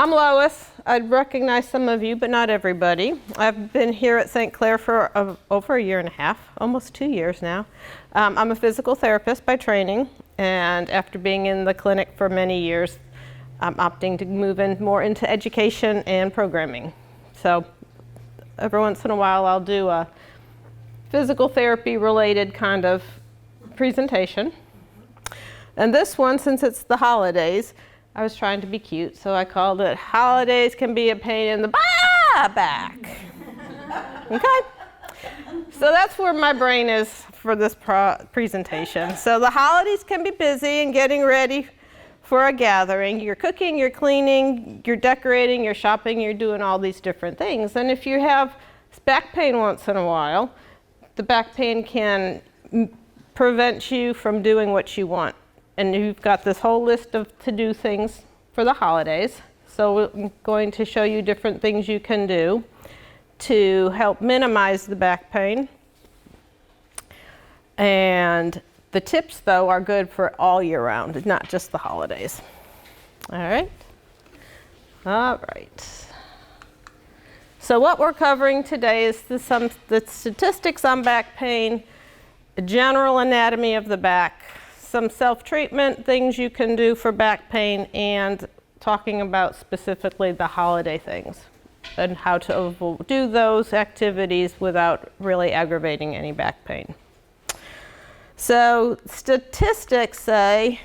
I'm Lois. I'd recognize some of you, but not everybody. I've been here at St. Clair for over a year and a half, almost 2 years now. I'm a physical therapist by training, and after being in the clinic for many years, I'm opting to move in more into education and programming. So every once in a while I'll do a physical therapy related kind of presentation. And this one, since it's the holidays, I was trying to be cute, so I called it Holidays Can Be a Pain in the Back. Okay? So that's where my brain is for this presentation. So the holidays can be busy and getting ready for a gathering. You're cooking, you're cleaning, you're decorating, you're shopping, you're doing all these different things. And if you have back pain once in a while, the back pain can prevent you from doing what you want. And you've got this whole list of to-do things for the holidays. So I'm going to show you different things you can do to help minimize the back pain. And the tips, though, are good for all year round, not just the holidays. All right? All right. So what we're covering today is the statistics on back pain, the general anatomy of the back, some self-treatment things you can do for back pain, and talking about specifically the holiday things and how to do those activities without really aggravating any back pain. So statistics say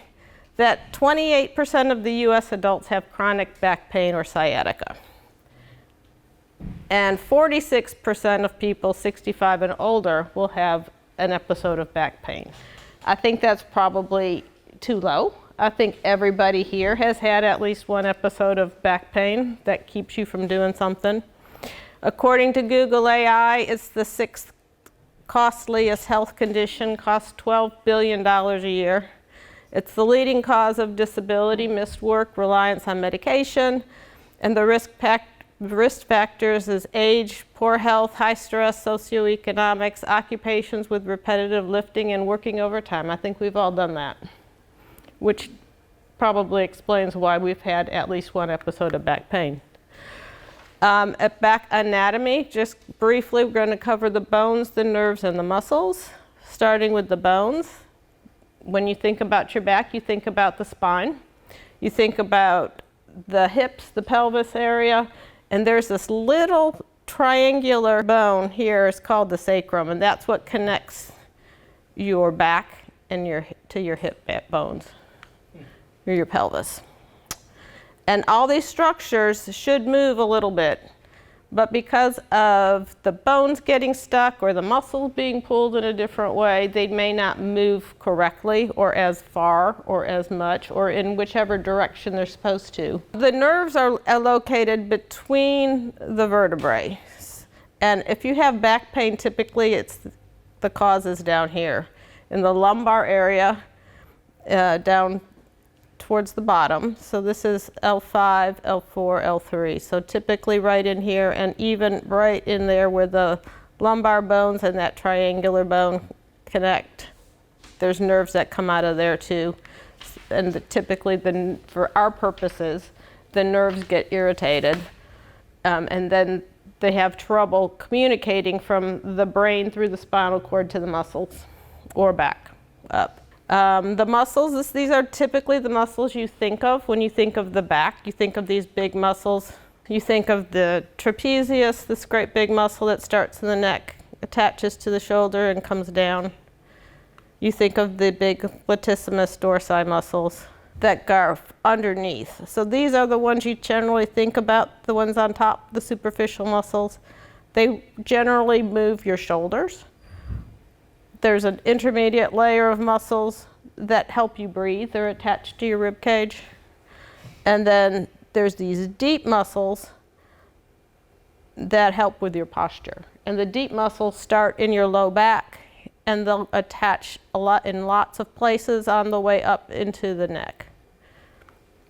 that 28% of the US adults have chronic back pain or sciatica. And 46% of people 65 and older will have an episode of back pain. I think that's probably too low. I think everybody here has had at least one episode of back pain that keeps you from doing something. According to Google AI, it's the 6th costliest health condition, costs $12 billion a year. It's the leading cause of disability, missed work, reliance on medication, and the risk factors is age, poor health, high stress, socioeconomics, occupations with repetitive lifting, and working overtime. I think we've all done that, which probably explains why we've had at least one episode of back pain. At back anatomy, just briefly, we're going to cover the bones, the nerves, and the muscles, starting with the bones. When you think about your back, you think about the spine. You think about the hips, the pelvis area, and there's this little triangular bone here. It's called the sacrum, and that's what connects your back and to your hip bones, or your pelvis. And all these structures should move a little bit, but because of the bones getting stuck or the muscles being pulled in a different way, they may not move correctly or as far or as much or in whichever direction they're supposed to. The nerves are located between the vertebrae. And if you have back pain, typically the cause is down here in the lumbar area, down towards the bottom. So this is L5, L4, L3. So typically right in here, and even right in there where the lumbar bones and that triangular bone connect, there's nerves that come out of there too. And typically, for our purposes, the nerves get irritated, and then they have trouble communicating from the brain through the spinal cord to the muscles or back up. The muscles, these are typically the muscles you think of when you think of the back. You think of these big muscles. You think of the trapezius, this great big muscle that starts in the neck, attaches to the shoulder and comes down. You think of the big latissimus dorsi muscles that go underneath. So these are the ones you generally think about, the ones on top, the superficial muscles. They generally move your shoulders. There's an intermediate layer of muscles that help you breathe. They're attached to your rib cage. And then there's these deep muscles that help with your posture. And the deep muscles start in your low back, and they'll attach in lots of places on the way up into the neck.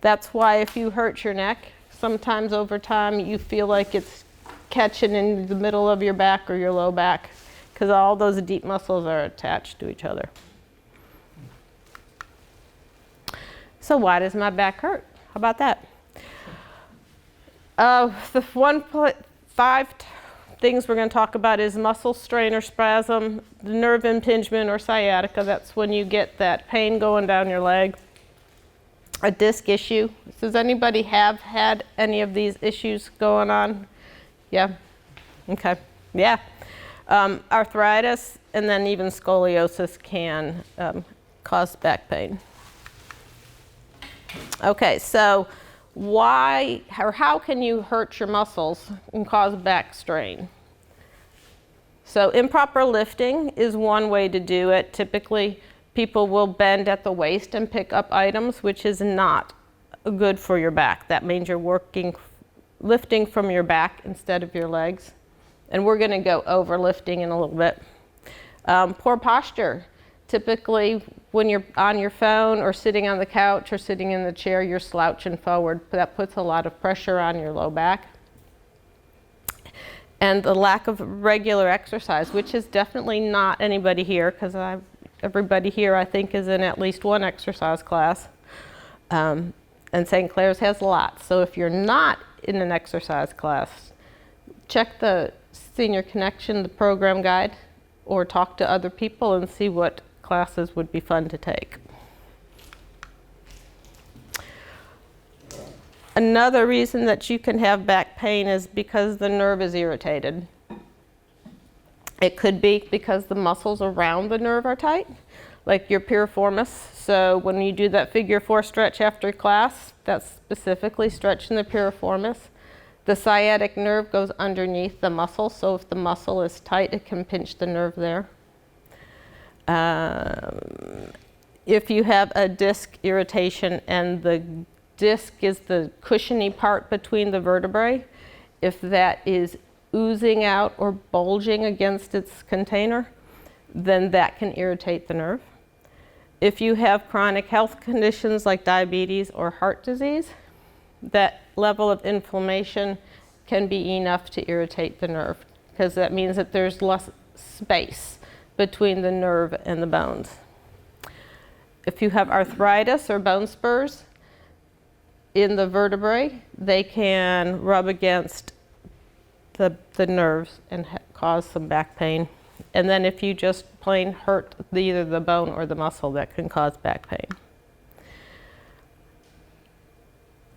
That's why if you hurt your neck, sometimes over time you feel like it's catching in the middle of your back or your low back, because all those deep muscles are attached to each other. So why does my back hurt? How about that? Five things we're going to talk about is muscle strain or spasm, the nerve impingement or sciatica. That's when you get that pain going down your leg. A disc issue. Does anybody have had any of these issues going on? Yeah? Okay. Yeah. Arthritis and then even scoliosis can cause back pain. Okay, so why or how can you hurt your muscles and cause back strain? So improper lifting is one way to do it. Typically, people will bend at the waist and pick up items, which is not good for your back. That means you're lifting from your back instead of your legs. And we're going to go over lifting in a little bit. Poor posture. Typically, when you're on your phone or sitting on the couch or sitting in the chair, you're slouching forward. That puts a lot of pressure on your low back. And the lack of regular exercise, which is definitely not anybody here, because everybody here, I think, is in at least one exercise class. And St. Clair's has lots. So if you're not in an exercise class, check the Senior Connection, the program guide, or talk to other people and see what classes would be fun to take. Another reason that you can have back pain is because the nerve is irritated. It could be because the muscles around the nerve are tight, like your piriformis. So when you do that figure 4 stretch after class, that's specifically stretching the piriformis. The sciatic nerve goes underneath the muscle, so if the muscle is tight, it can pinch the nerve there. If you have a disc irritation and the disc is the cushiony part between the vertebrae, if that is oozing out or bulging against its container, then that can irritate the nerve. If you have chronic health conditions like diabetes or heart disease, that level of inflammation can be enough to irritate the nerve, because that means that there's less space between the nerve and the bones. If you have arthritis or bone spurs in the vertebrae, they can rub against the nerves and cause some back pain. And then if you just plain hurt either the bone or the muscle, that can cause back pain.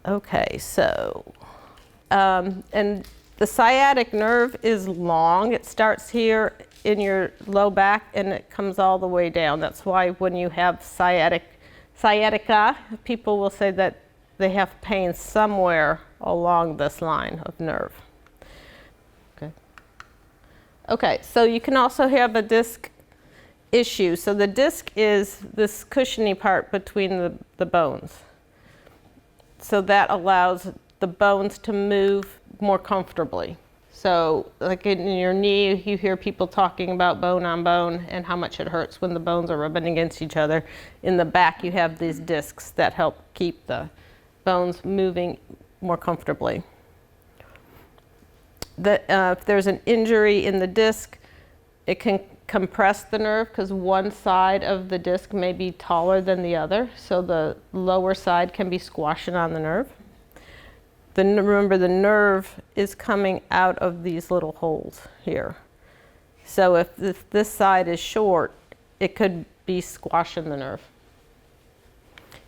Okay, so, and the sciatic nerve is long. It starts here in your low back and it comes all the way down. That's why when you have sciatica, people will say that they have pain somewhere along this line of nerve. Okay, so you can also have a disc issue. So the disc is this cushiony part between the bones. So that allows the bones to move more comfortably. So like in your knee, you hear people talking about bone on bone and how much it hurts when the bones are rubbing against each other. In the back, you have these discs that help keep the bones moving more comfortably. If there's an injury in the disc, it can compress the nerve because one side of the disc may be taller than the other, so the lower side can be squashing on the nerve. Remember, the nerve is coming out of these little holes here. So if this side is short, it could be squashing the nerve.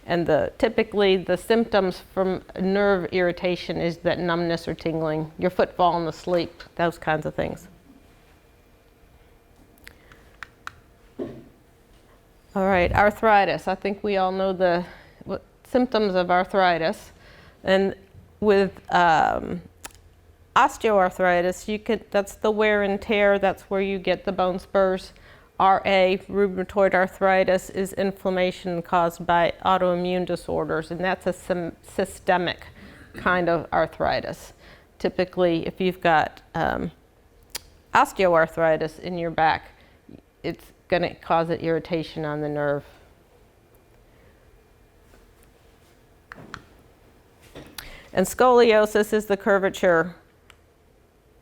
And typically the symptoms from nerve irritation is that numbness or tingling, your foot falling asleep, those kinds of things. All right, arthritis. I think we all know the symptoms of arthritis. And with osteoarthritis, that's the wear and tear. That's where you get the bone spurs. RA, rheumatoid arthritis, is inflammation caused by autoimmune disorders, and that's a systemic kind of arthritis. Typically, if you've got osteoarthritis in your back, it's going to cause an irritation on the nerve. And scoliosis is the curvature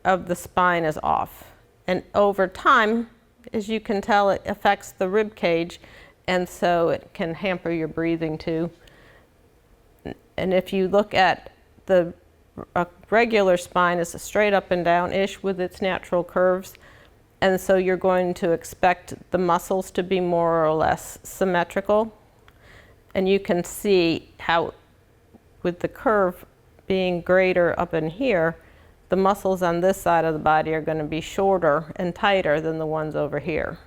of the spine is off. And over time, as you can tell, it affects the rib cage, and so it can hamper your breathing too. And if you look at the A regular spine is a straight up and down-ish with its natural curves. And so you're going to expect the muscles to be more or less symmetrical. And you can see how, with the curve being greater up in here, the muscles on this side of the body are going to be shorter and tighter than the ones over here.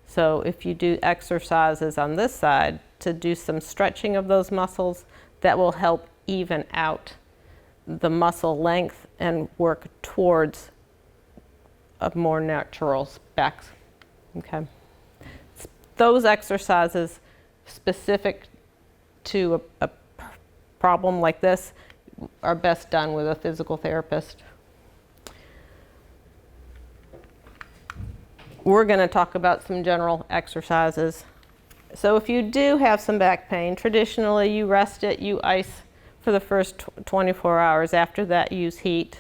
So if you do exercises on this side to do some stretching of those muscles, that will help even out the muscle length and work towards a more natural back. Okay. Those exercises specific to a problem like this are best done with a physical therapist. We're going to talk about some general exercises. So if you do have some back pain, traditionally you rest it, you ice for the first 24 hours. After that, use heat.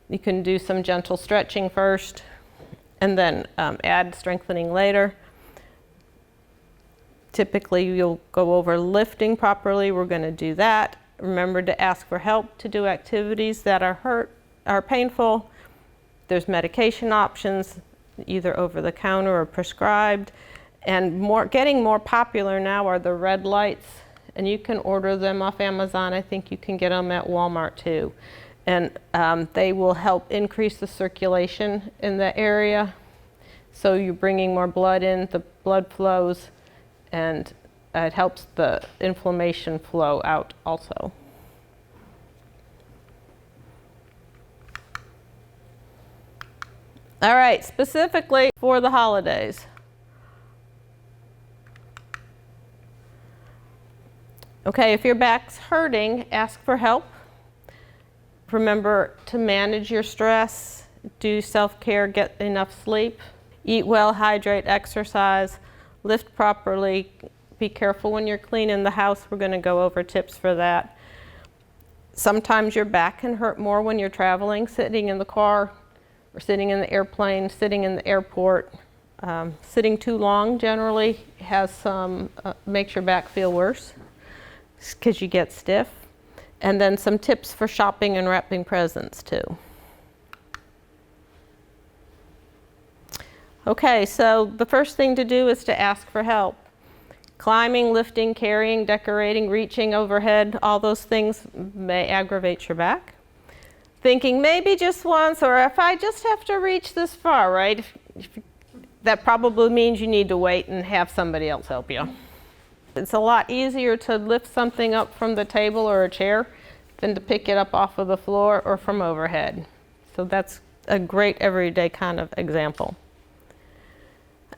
You can do some gentle stretching first and then add strengthening later. Typically, you'll go over lifting properly. We're going to do that. Remember to ask for help to do activities that are painful. There's medication options, either over the counter or prescribed. And getting more popular now are the red lights, and you can order them off Amazon. I think you can get them at Walmart too. And they will help increase the circulation in the area. So you're bringing more blood in, the blood flows, and it helps the inflammation flow out also. All right, specifically for the holidays. Okay, if your back's hurting, ask for help. Remember to manage your stress, do self-care, get enough sleep, eat well, hydrate, exercise, lift properly, be careful when you're cleaning the house. We're going to go over tips for that. Sometimes your back can hurt more when you're traveling, sitting in the car or sitting in the airplane, sitting in the airport. Sitting too long generally has makes your back feel worse because you get stiff. And then some tips for shopping and wrapping presents too. Okay, so the first thing to do is to ask for help. Climbing, lifting, carrying, decorating, reaching overhead, all those things may aggravate your back. Thinking maybe just once, or if I just have to reach this far, right? That probably means you need to wait and have somebody else help you. It's a lot easier to lift something up from the table or a chair than to pick it up off of the floor or from overhead. So that's a great everyday kind of example.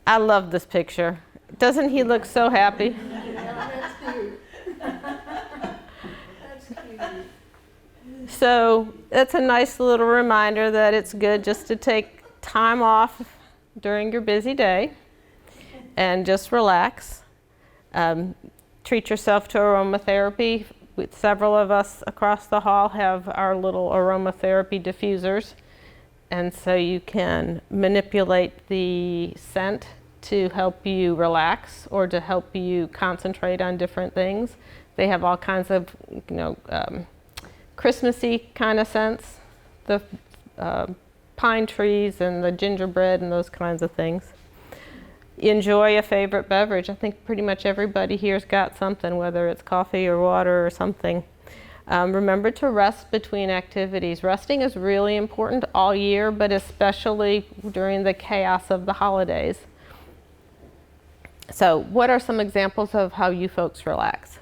I love this picture. Doesn't he look so happy? Yeah, that's cute. That's cute. So it's a nice little reminder that it's good just to take time off during your busy day and just relax. Treat yourself to aromatherapy. Several of us across the hall have our little aromatherapy diffusers, and so you can manipulate the scent to help you relax or to help you concentrate on different things. They have all kinds of, Christmassy kind of scents, the pine trees and the gingerbread and those kinds of things. Enjoy a favorite beverage. I think pretty much everybody here's got something, whether it's coffee or water or something. Remember to rest between activities. Resting is really important all year, but especially during the chaos of the holidays. So what are some examples of how you folks relax?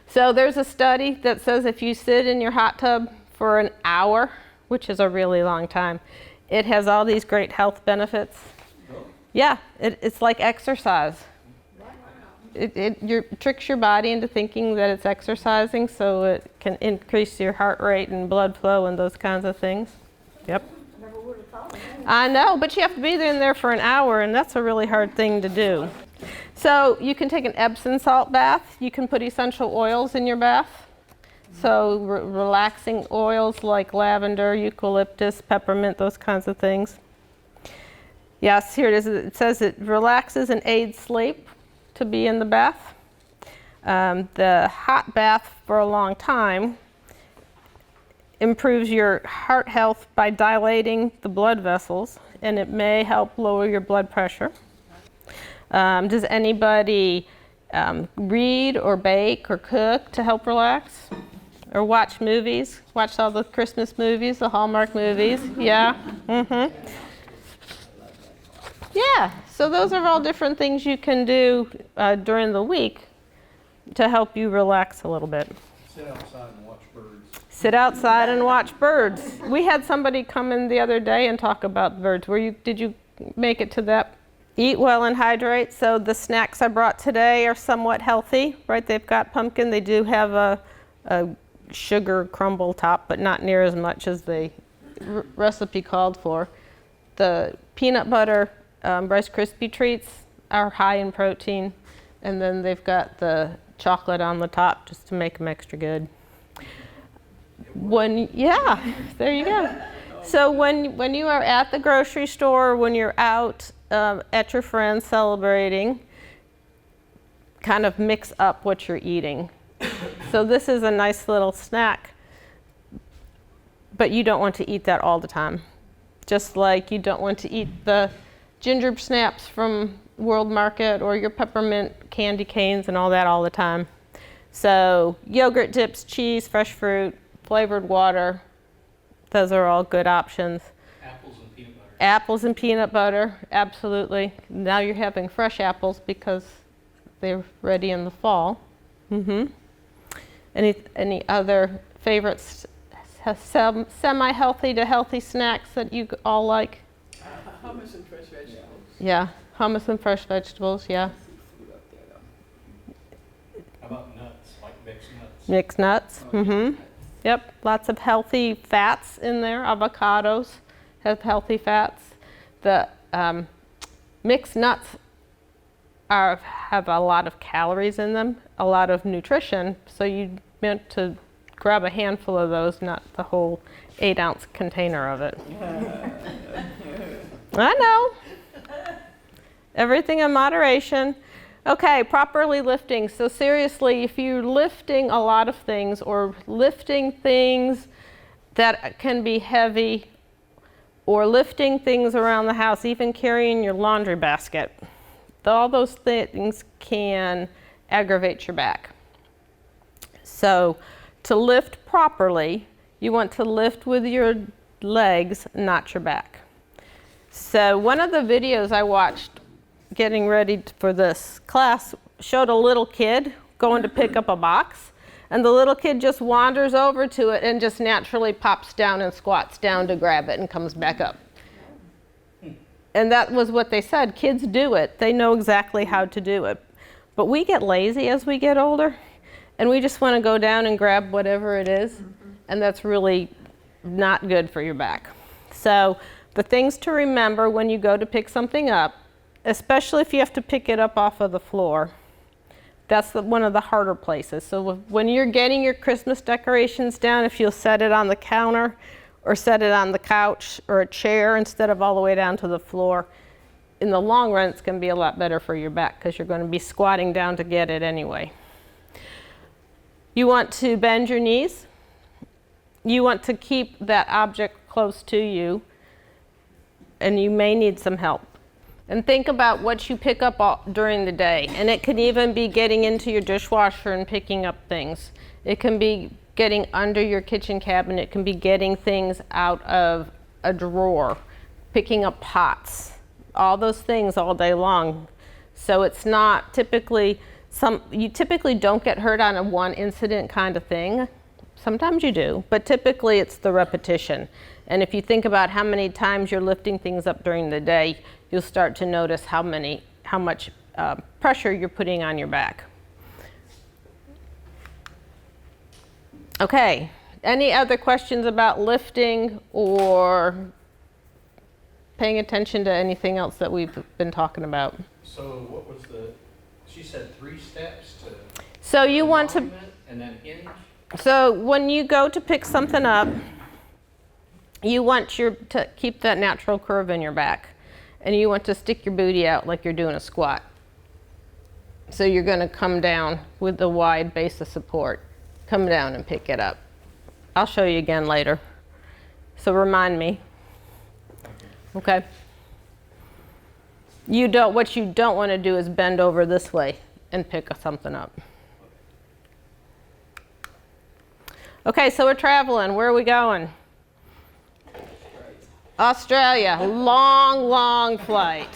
So there's a study that says if you sit in your hot tub for an hour, which is a really long time, it has all these great health benefits. Yeah, it's like exercise. It tricks your body into thinking that it's exercising, so it can increase your heart rate and blood flow and those kinds of things. Yep. Never would have thought of that. I know, but you have to be in there for an hour, and that's a really hard thing to do. So you can take an Epsom salt bath. You can put essential oils in your bath. So relaxing oils like lavender, eucalyptus, peppermint, those kinds of things. Yes, here it is. It says it relaxes and aids sleep to be in the bath. The hot bath for a long time improves your heart health by dilating the blood vessels, and it may help lower your blood pressure. Does anybody read or bake or cook to help relax? Or watch movies? Watch all the Christmas movies, the Hallmark movies? Yeah? Mm-hmm. Yeah, so those are all different things you can do during the week to help you relax a little bit. Sit outside and watch birds. Sit outside and watch birds. We had somebody come in the other day and talk about birds. Did you make it to that? Eat well and hydrate. So the snacks I brought today are somewhat healthy, right? They've got pumpkin. They do have a sugar crumble top, but not near as much as the recipe called for. The peanut butter Rice Krispie treats are high in protein, and then they've got the chocolate on the top just to make them extra good. Yeah, there you go. So when you are at the grocery store, when you're out at your friends celebrating, kind of mix up what you're eating. So this is a nice little snack, but you don't want to eat that all the time. Just like you don't want to eat the ginger snaps from World Market or your peppermint candy canes and all that all the time. So yogurt dips, cheese, fresh fruit, flavored water, those are all good options. Apples and peanut butter. Apples and peanut butter, absolutely. Now you're having fresh apples because they're ready in the fall. Mm-hmm. Any other favorites, semi-healthy to healthy snacks that you all like? Hummus and fresh vegetables. Yeah, hummus and fresh vegetables, yeah. How about nuts, like mixed nuts? Mixed nuts, mm-hmm. Yep, lots of healthy fats in there. Avocados have healthy fats. The mixed nuts have a lot of calories in them, a lot of nutrition, so you meant to grab a handful of those, not the whole 8-ounce container of it. I know. Everything in moderation. Okay, properly lifting. So seriously, if you're lifting a lot of things or lifting things that can be heavy or lifting things around the house, even carrying your laundry basket, all those things can aggravate your back. So to lift properly, you want to lift with your legs, not your back. So one of the videos I watched getting ready for this class showed a little kid going to pick up a box, and the little kid just wanders over to it and just naturally pops down and squats down to grab it and comes back up. And that was what they said. Kids do it. They know exactly how to do it. But we get lazy as we get older, and we just want to go down and grab whatever it is, and that's really not good for your back. So the things to remember when you go to pick something up, especially if you have to pick it up off of the floor, that's one of the harder places. So when you're getting your Christmas decorations down, if you'll set it on the counter or set it on the couch or a chair instead of all the way down to the floor, in the long run it's going to be a lot better for your back because you're going to be squatting down to get it anyway. You want to bend your knees. You want to keep that object close to you, and you may need some help. And think about what you pick up during the day. And it could even be getting into your dishwasher and picking up things. It can be getting under your kitchen cabinet. It can be getting things out of a drawer, picking up pots, all those things all day long. So it's not typically, you typically don't get hurt on a one incident kind of thing. Sometimes you do, but typically it's the repetition. And if you think about how many times you're lifting things up during the day, you'll start to notice how much pressure you're putting on your back. Okay, any other questions about lifting or paying attention to anything else that we've been talking about? So what was she said 3 steps to so you want to, and then hinge? So when you go to pick something up, you want to keep that natural curve in your back. And you want to stick your booty out like you're doing a squat. So you're going to come down with the wide base of support. Come down and pick it up. I'll show you again later. So remind me. Okay. What you don't want to do is bend over this way and pick something up. Okay, so we're traveling. Where are we going? Australia. Long, long flight.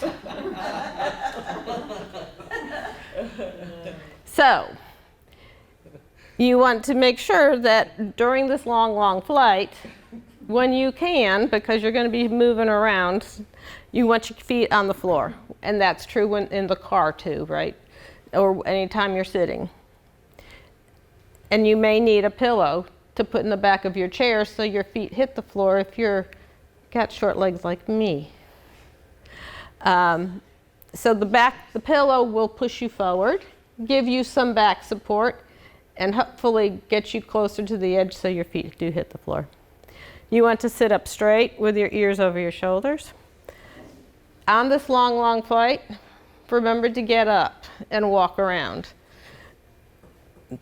So, you want to make sure that during this long, long flight, when you can, because you're going to be moving around, you want your feet on the floor. And that's true when in the car too, right? Or anytime you're sitting. And you may need a pillow to put in the back of your chair so your feet hit the floor if you're got short legs like me. So the pillow will push you forward, give you some back support, and hopefully get you closer to the edge so your feet do hit the floor. You want to sit up straight with your ears over your shoulders. On this long, long flight, remember to get up and walk around.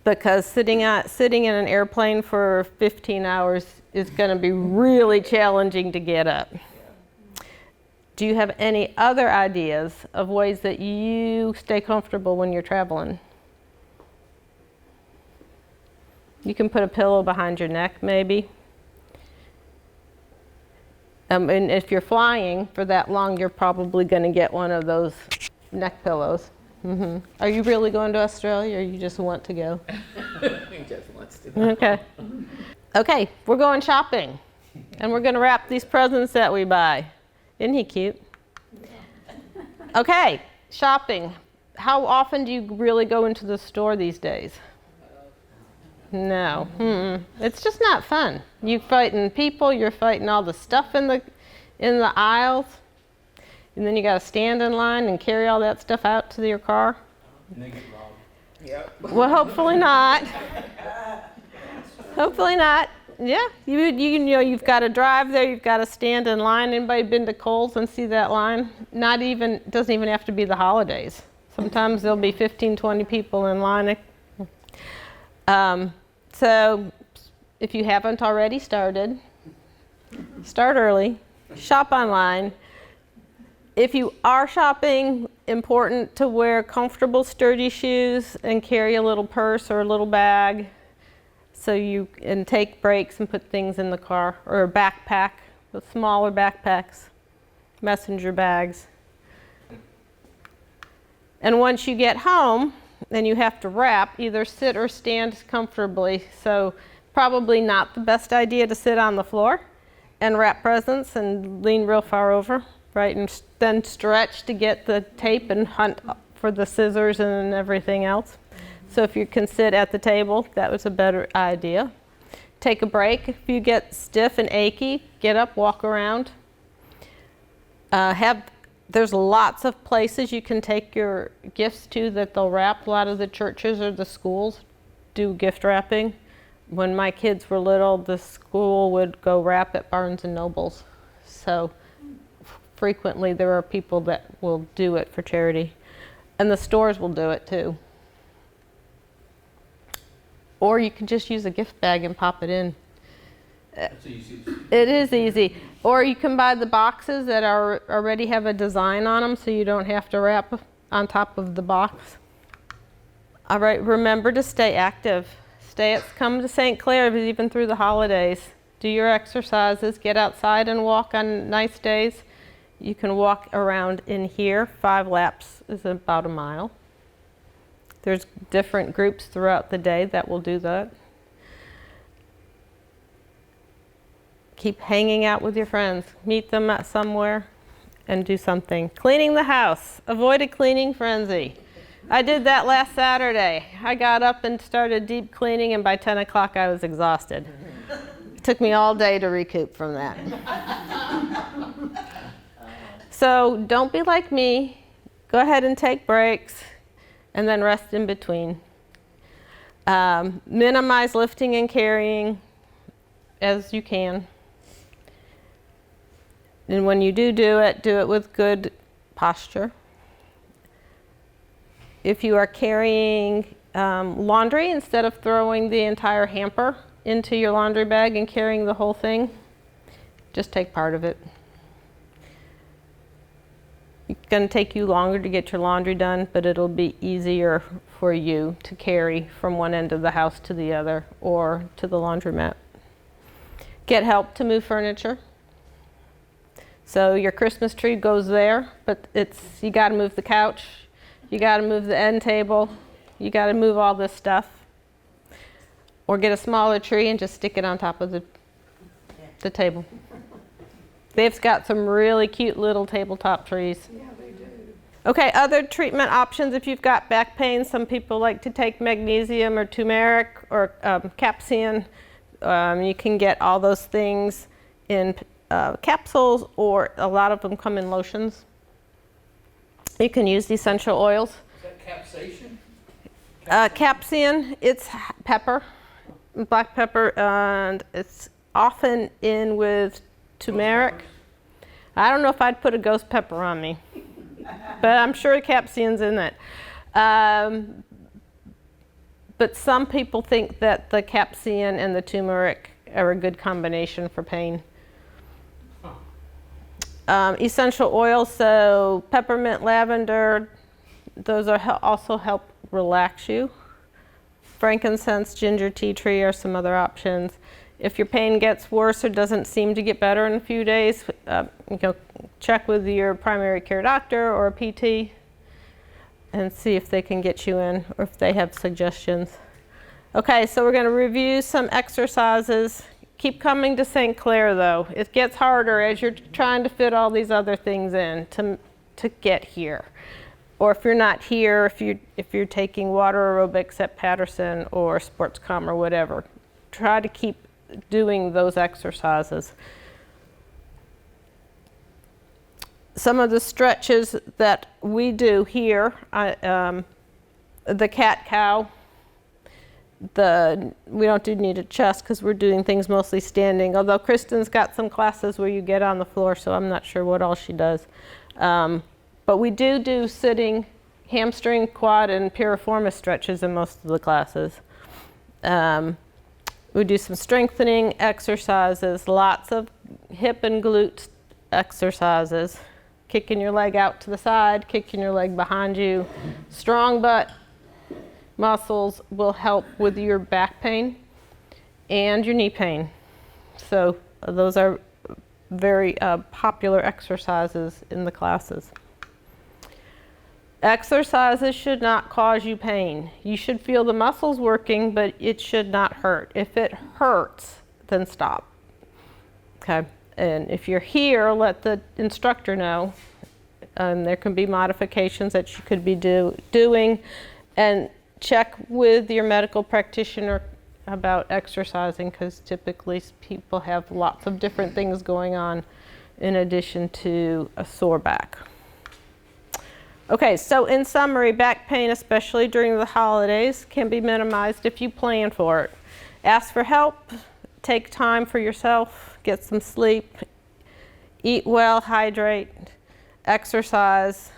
Because sitting in an airplane for 15 hours is going to be really challenging to get up. Do you have any other ideas of ways that you stay comfortable when you're traveling? You can put a pillow behind your neck, maybe. And if you're flying for that long, you're probably going to get one of those neck pillows. Mm-hmm. Are you really going to Australia, or you just want to go? He just wants to. Okay. Okay, we're going shopping, and we're going to wrap these presents that we buy. Isn't he cute? Okay, shopping. How often do you really go into the store these days? No. It's just not fun. You're fighting people, you're fighting all the stuff in the aisles, and then you got to stand in line and carry all that stuff out to your car. And they get robbed. Yep. Well, hopefully not. Hopefully not. Yeah, you know, you've got to drive there, you've got to stand in line. Anybody been to Kohl's and see that line? Doesn't even have to be the holidays. Sometimes there'll be 15, 20 people in line. So if you haven't already started, start early, shop online. If you are shopping, important to wear comfortable, sturdy shoes and carry a little purse or a little bag so you can take breaks and put things in the car, or a backpack with smaller backpacks, messenger bags. And once you get home, then you have to wrap, either sit or stand comfortably. So probably not the best idea to sit on the floor and wrap presents and lean real far over, right? And then stretch to get the tape and hunt for the scissors and everything else. So if you can sit at the table, that was a better idea. Take a break. If you get stiff and achy, get up, walk around. There's lots of places you can take your gifts to that they'll wrap. A lot of the churches or the schools do gift wrapping. When my kids were little, the school would go wrap at Barnes and Nobles. So frequently there are people that will do it for charity. And the stores will do it too. Or you can just use a gift bag and pop it in. That's easy. It is easy. Or you can buy the boxes that already have a design on them so you don't have to wrap on top of the box. All right, remember to stay active. Come to St. Clair even through the holidays. Do your exercises, get outside and walk on nice days. You can walk around in here. 5 laps is about a mile. There's different groups throughout the day that will do that. Keep hanging out with your friends. Meet them at somewhere and do something. Cleaning the house. Avoid a cleaning frenzy. I did that last Saturday. I got up and started deep cleaning, and by 10 o'clock I was exhausted. It took me all day to recoup from that. So don't be like me. Go ahead and take breaks and then rest in between. Minimize lifting and carrying as you can. And when you do it with good posture. If you are carrying laundry, instead of throwing the entire hamper into your laundry bag and carrying the whole thing, just take part of it. It's going to take you longer to get your laundry done, but it'll be easier for you to carry from one end of the house to the other or to the laundromat. Get help to move furniture. So your Christmas tree goes there, but you got to move the couch, you got to move the end table, you got to move all this stuff. Or get a smaller tree and just stick it on top of the table. They've got some really cute little tabletop trees. Yeah, they do. Okay, other treatment options if you've got back pain. Some people like to take magnesium or turmeric or capsaicin. You can get all those things in capsules, or a lot of them come in lotions. You can use the essential oils. Is that capsaicin? Capsaicin, it's pepper, black pepper, and it's often in with turmeric. I don't know if I'd put a ghost pepper on me, but I'm sure capsaicin's in it. But some people think that the capsaicin and the turmeric are a good combination for pain. Essential oils, so peppermint, lavender, those are also help relax you. Frankincense, ginger, tea tree are some other options. If your pain gets worse or doesn't seem to get better in a few days, check with your primary care doctor or a PT and see if they can get you in or if they have suggestions. Okay, so we're going to review some exercises. Keep coming to St. Clair though. It gets harder as you're trying to fit all these other things in to get here. Or if you're not here, if you're taking water aerobics at Patterson or Sportscom or whatever, try to keep doing those exercises. Some of the stretches that we do here, the cat-cow, we don't do knee to chest because we're doing things mostly standing, although Kristen's got some classes where you get on the floor, so I'm not sure what all she does. But we do sitting hamstring, quad, and piriformis stretches in most of the classes. We do some strengthening exercises, lots of hip and glute exercises. Kicking your leg out to the side, kicking your leg behind you. Strong butt muscles will help with your back pain and your knee pain. So those are very popular exercises in the classes. Exercises should not cause you pain. You should feel the muscles working, but it should not hurt. If it hurts, then stop. Okay, and if you're here, let the instructor know. There can be modifications that you could be doing, and check with your medical practitioner about exercising, because typically people have lots of different things going on in addition to a sore back. Okay, so in summary, back pain, especially during the holidays, can be minimized if you plan for it. Ask for help, take time for yourself, get some sleep, eat well, hydrate, exercise,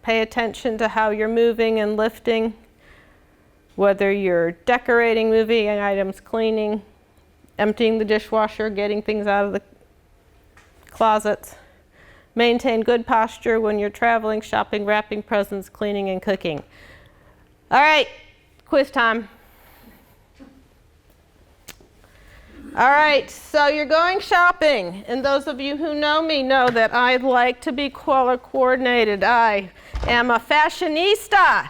pay attention to how you're moving and lifting, whether you're decorating, moving items, cleaning, emptying the dishwasher, getting things out of the closets. Maintain good posture when you're traveling, shopping, wrapping presents, cleaning, and cooking. All right, quiz time. All right, so you're going shopping, and those of you who know me know that I like to be color coordinated. I am a fashionista.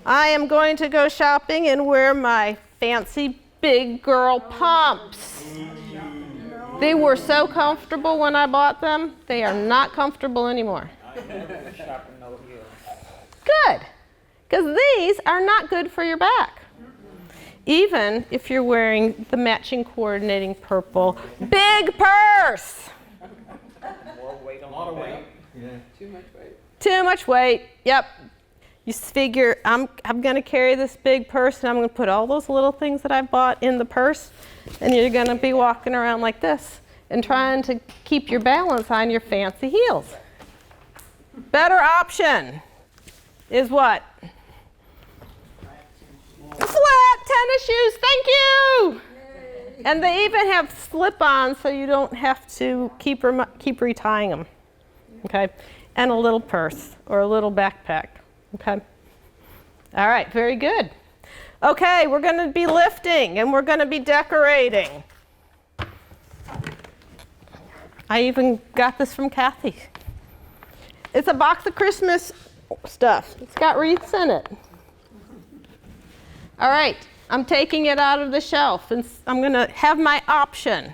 I am going to go shopping and wear my fancy big girl pumps. They were so comfortable when I bought them. They are not comfortable anymore. Good, because these are not good for your back. Even if you're wearing the matching coordinating purple big purse. More weight on the back. Yeah. Too much weight. Too much weight, yep. You figure, I'm going to carry this big purse, and I'm going to put all those little things that I bought in the purse, and you're going to be walking around like this and trying to keep your balance on your fancy heels. Better option is what? Flat tennis shoes. Thank you. And they even have slip-ons so you don't have to keep retying them. Okay? And a little purse or a little backpack. Okay? All right, very good. Okay, we're going to be lifting and we're going to be decorating. I even got this from Kathy. It's a box of Christmas stuff. It's got wreaths in it. All right, I'm taking it out of the shelf and I'm going to have my option,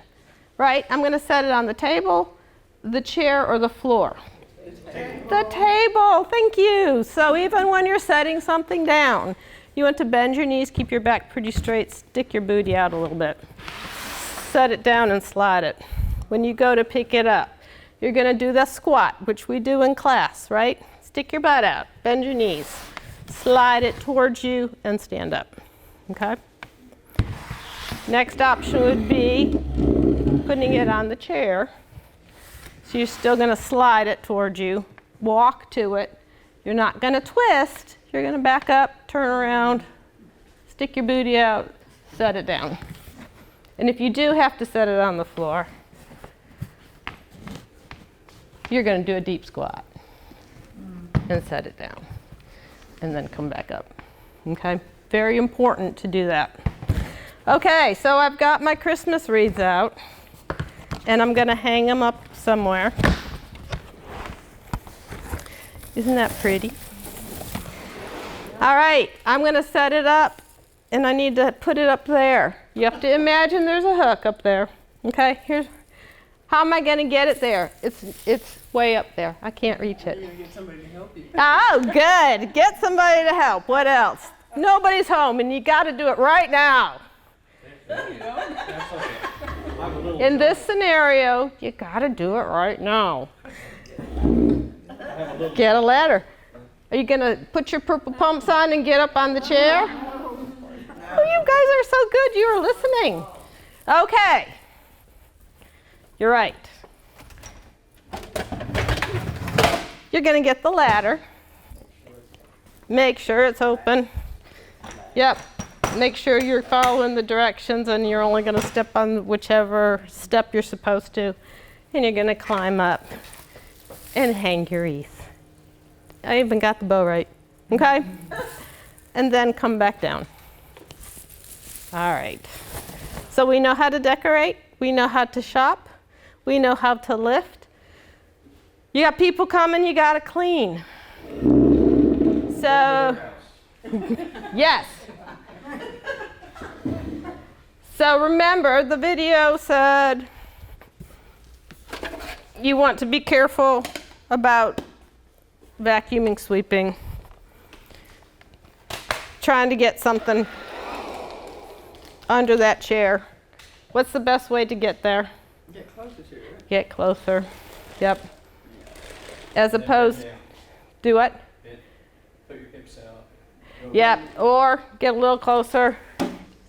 right? I'm going to set it on the table, the chair, or the floor. The table, thank you. So even when you're setting something down, you want to bend your knees, keep your back pretty straight, stick your booty out a little bit. Set it down and slide it. When you go to pick it up, you're going to do the squat, which we do in class, right? Stick your butt out, bend your knees, slide it towards you, and stand up. Okay? Next option would be putting it on the chair. So you're still going to slide it towards you, walk to it. You're not going to twist. You're going to back up, turn around, stick your booty out, set it down. And if you do have to set it on the floor, you're going to do a deep squat and set it down and then come back up. Okay? Very important to do that. Okay, so I've got my Christmas wreaths out and I'm going to hang them up somewhere. Isn't that pretty? All right, I'm going to set it up and I need to put it up there. You have to imagine there's a hook up there. Okay, here's how am I going to get it there? It's way up there. I can't reach it. You're going to get somebody to help you. Oh, good. Get somebody to help. What else? Nobody's home and you got to do it right now. That's okay. I'm a little In this scenario, you got to do it right now. Get a ladder. Are you going to put your purple pumps on and get up on the chair? Oh, you guys are so good. You're listening. Okay. You're right. You're going to get the ladder. Make sure it's open. Yep. Make sure you're following the directions and you're only going to step on whichever step you're supposed to. And you're going to climb up and hang your wreath. I even got the bow right. Okay? And then come back down. All right. So we know how to decorate. We know how to shop. We know how to lift. You got people coming, you got to clean. So, yes. So remember, the video said you want to be careful about vacuuming, sweeping, trying to get something under that chair. What's the best way to get there? Get closer to it. Get closer. Yep. As opposed, do what? Put your hips out. Yep. Or get a little closer.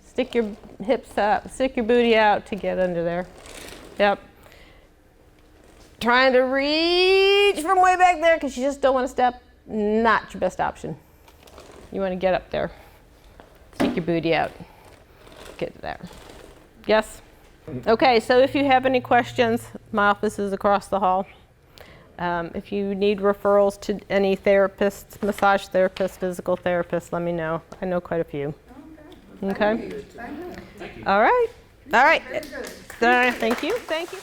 Stick your hips up. Stick your booty out to get under there. Yep. Trying to reach from way back there because you just don't want to step. Not your best option. You want to get up there. Stick your booty out. Get there. Yes? Okay, so if you have any questions, my office is across the hall. If you need referrals to any therapists, massage therapists, physical therapists, let me know. I know quite a few. Okay? Thank you. All right. All right. Very good. Thank you. Thank you.